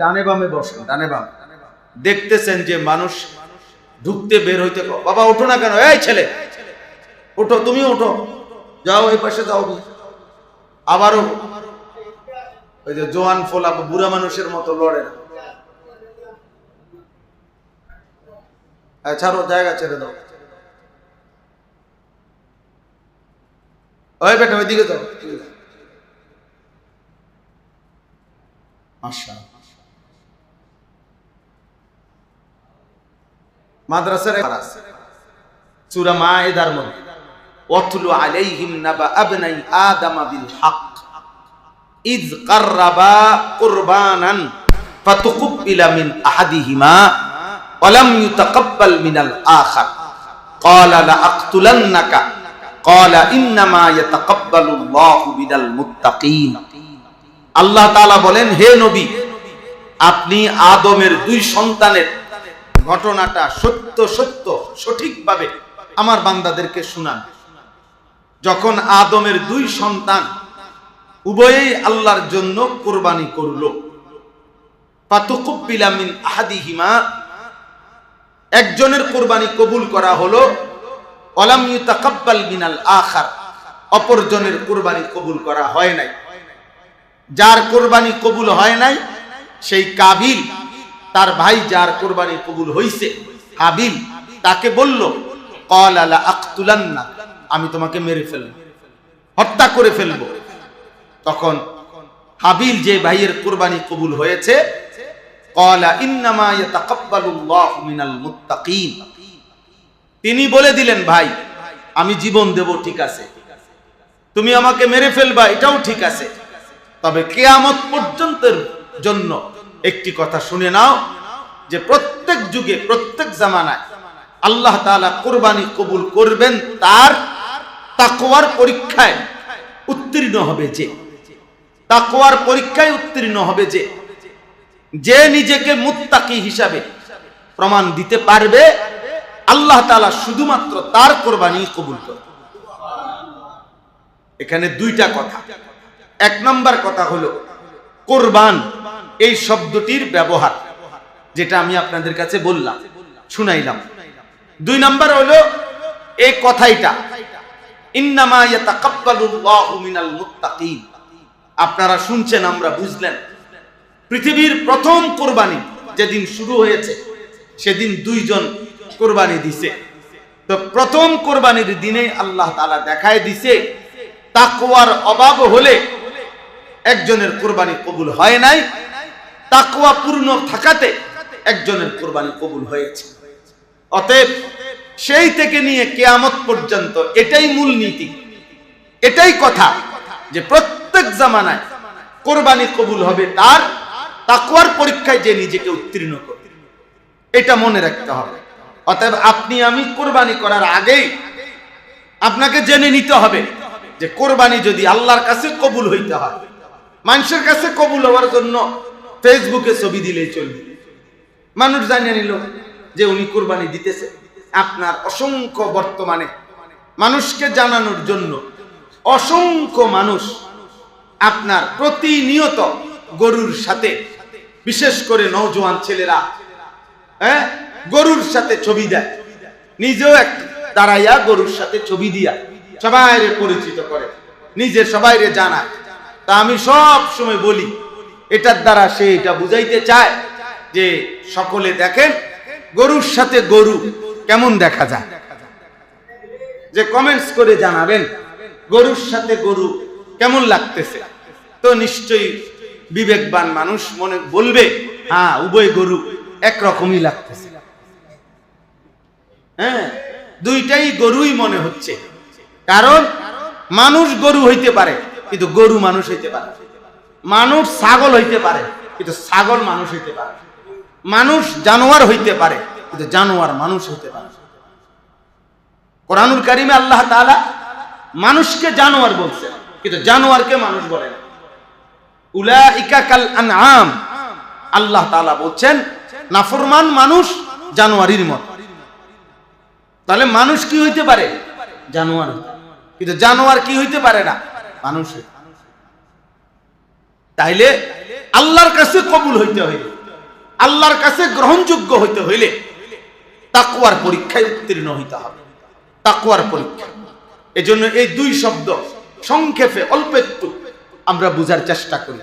ডানে বামে বসেন, ডানে বামে। দেখতেছেন যে মানুষ ঢুকতে বের হইতে, বাবা ওঠো না কেন, এই ছেলে ওঠো, তুমি ওঠো, যাও এই পাশে যাও। আবারও ওই যে জোয়ান ফোলা বুড়া মানুষের মতো লড়ে না, ছাড়ো, জায়গা ছেড়ে দাও, ওই বেটা ওইদিকে যাও। মাদ্রাসার সূরা মায়েদার মধ্যে ওয়াতলু আলাইহিম নাবা আবনাই আদম বিল হক ইয কাররাবা কুরবানান ফাতুকবিলা মিন আহাদিহিমা ওয়া লাম ইউতাকাব্বাল মিনাল আখার ক্বালা লা আকতুলান্নাকা ক্বালা ইন্নামা ইয়াতাকাব্বালুল্লাহু মিনাল মুত্তাকিন। আল্লাহ তাআলা বলেন, হে নবী, আপনি আদমের দুই সন্তানের ঘটনাটা সঠিকভাবে আমার বান্দাদেরকে শুনান। যখন আদমের দুই সন্তান উভয়েই আল্লাহর জন্য কুরবানি করলো, ফাতুকবিলা মিন আহাদিহিমা, একজনের কুরবানি কবুল করা হলো, ওয়ালাম ইউতাকাব্বাল মিনাল আখার, অপরজনের কুরবানি কবুল করা হয় নাই। যার কুরবানি কবুল হয় নাই সেই কাবিল, তার ভাই যার কুরবানি কবুল হইছে হাবিল, তাকে বলল ক্বালা লা আকতুলান্না, আমি তোমাকে মেরে ফেলব, হত্যা করে ফেলব। তখন হাবিল, যে ভাইয়ের কুরবানি কবুল হয়েছে, ক্বালা ইন্নামা ইয়াতাকাব্বালুল্লাহু মিনাল মুত্তাকিন, তিনি বলে দিলেন, ভাই আমি জীবন দেব, ঠিক আছে, তুমি আমাকে মেরে ফেলবা, এটাও ঠিক আছে, তবে কিয়ামত পর্যন্তের জন্য একটি কথা শুনে নাও, যে প্রত্যেক যুগে প্রত্যেক জামানায় আল্লাহ তাআলা কুরবানি কবুল করবেন তার তাকওয়ার পরীক্ষায় উত্তীর্ণ হবে, যে তাকওয়ার পরীক্ষায় উত্তীর্ণ হবে, যে নিজেকে মুত্তাকি হিসাবে প্রমাণ দিতে পারবে, আল্লাহ তাআলা শুধুমাত্র তার কুরবানি কবুল করবে। এখানে দুইটা কথা। এক নম্বর কথা হলো কুরবান এই শব্দটির ব্যবহার, যেটা আমি আপনাদের কাছে বললাম, শুনাইলাম। দুই নম্বর হলো এই কথাইটা, ইন্নামা ইয়াতাকাব্বালুল্লাহু মিনাল মুত্তাকিন। আপনারা শুনছেন, আমরা বুঝলেন, পৃথিবীর প্রথম কুরবানি যেদিন শুরু হয়েছে সেদিন দুইজন কুরবানি দিছে। তো প্রথম কুরবানির দিনে আল্লাহ তাআলা দেখায় দিছে তাকওয়ার অভাব হলে একজনের কুরবানি কবুল হয় নাই, তাকওয়া পূর্ণ থাকাতে একজনের কুরবানি কবুল হয়েছে। অতএব সেই থেকে নিয়ে কিয়ামত পর্যন্ত এটাই মূল নীতি, এটাই কথা, যে প্রত্যেক জামানায় কুরবানি কবুল হবে তার তাকওয়ার পরীক্ষায় যে নিজেকে উত্তীর্ণ করবে, এটা মনে রাখতে হবে। অতএব আপনি আমি কুরবানি করার আগেই আপনাকে জেনে নিতে হবে যে কুরবানি যদি আল্লাহর কাছে কবুল হইতে হয়, মানুষের কাছে কবুল হওয়ার জন্য ফেসবুকে ছবি দিলেই চলবে, মানুষ জানিয়ে নিল যে উনি কুরবানি দিতেছে। আপনার অসংখ্য, বর্তমানে মানুষকে জানানোর জন্য অসংখ্য মানুষ আপনার প্রতিনিয়ত গরুর সাথে, বিশেষ করে নওজোয়ান ছেলেরা গরুর সাথে ছবি দেয়, নিজেও এক দাঁড়াইয়া গরুর সাথে ছবি দিয়া সবাইরে পরিচিত করে, নিজে সবাইরে জানায়। তা আমি সব সময় বলি, এটার দ্বারা সে এটা বুঝাইতে চায় যে সকলে দেখেন গরুর সাথে গরু কেমন দেখা যায়, যে কমেন্টস করে জানাবেন গরুর সাথে গরু কেমন লাগতেছে। তো নিশ্চয়ই বিবেকবান মানুষ মনে বলবে, হ্যাঁ উভয় গরু একরকমই লাগতেছে, হ্যাঁ দুইটাই গরুই মনে হচ্ছে। কারণ মানুষ গরু হইতে পারে কিন্তু গরু মানুষ হইতে পারে, মানুষ ছাগল হইতে পারে কিন্তু ছাগল মানুষ হইতে পারে, মানুষ জানোয়ার হইতে পারে কিন্তু জানোয়ার মানুষ হইতে পারে। কোরআনুল কারীমে আল্লাহ তাআলা মানুষকে জানোয়ার বলছেন কিন্তু জানোয়ারকে মানুষ বলেন। উলাইকা কাল আনআম, আল্লাহ তাআলা বলছেন নাফরমান মানুষ জানোয়ারের মতো। তাহলে মানুষ কি হইতে পারে? জানোয়ার, কিন্তু জানোয়ার কি হইতে পারে না? মানুষ। তাইলে আল্লাহর কাছে কবুল হইতে হইলে, আল্লাহর কাছে গ্রহণযোগ্য হইতে হইলে তাকওয়ার পরীক্ষায় উত্তীর্ণ হইতে হবে। তাকওয়ার পরীক্ষা। এজন্য এই দুই শব্দ সংক্ষেপে অল্প একটু আমরা বুঝার চেষ্টা করি।